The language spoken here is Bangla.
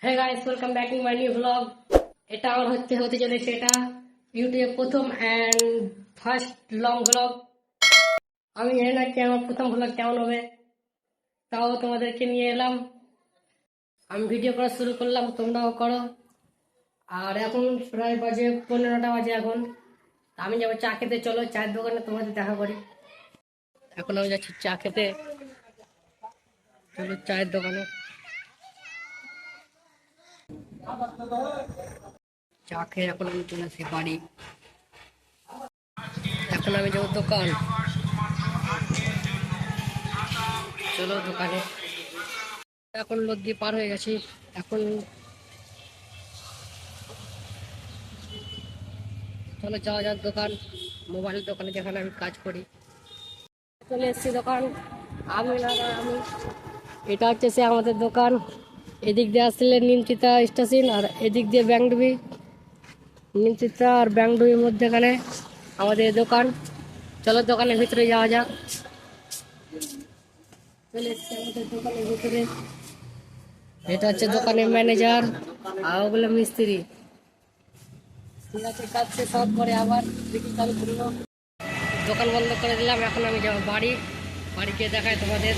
Hey guys, welcome back to my new blog. এটা আমার হতে চলেছে এটা ইউটিউবে প্রথম অ্যান্ড ফার্স্ট লং ব্লগ। আমি জানি না কি আমার প্রথম ব্লগ কেমন হবে, তাও তোমাদেরকে নিয়ে এলাম। আমি ভিডিও করা শুরু করলাম, তোমরাও করো। আর এখন প্রায় বাজে 15টা বাজে এখন। আমি যাবো চা খেতে, চলো চায়ের দোকানে তোমাদের দেখা করি। এখন আমি যাচ্ছি চা খেতে, চলো চায়ের দোকানে। চা খেয়ে এখন আমি চলে আসি বাড়ি। এখন আমি যাবো দোকান, চলো দোকানে। এখন লোক দিয়ে পার হয়ে গেছি। এখন চলো যাওয়া যাক দোকান, মোবাইল দোকানে যেখানে আমি কাজ করি। চলে এসেছি দোকান। আমি এটা হচ্ছে সে আমাদের দোকান। এদিক দিয়ে আসলে নিমচিতা স্টেশন, আর এদিক দিয়ে ব্যাংডুবি। নিমচিতা আর ব্যাংডুবির মধ্যেখানে আমাদের দোকান। চলো দোকানের ভিতরে যাওয়া যাক। চলে এসেছি আমাদের দোকানের ভিতরে। এটা হচ্ছে দোকানের ম্যানেজার, আর ওগুলো মিস্ত্রি। ঠিক আছে, কাজ শেষ হওয়ার পরে আবার বিক্রি চালু করলো। দোকান বন্ধ করে দিলাম। এখন আমি যাবো বাড়ি, বাড়ি গিয়ে দেখাই তোমাদের।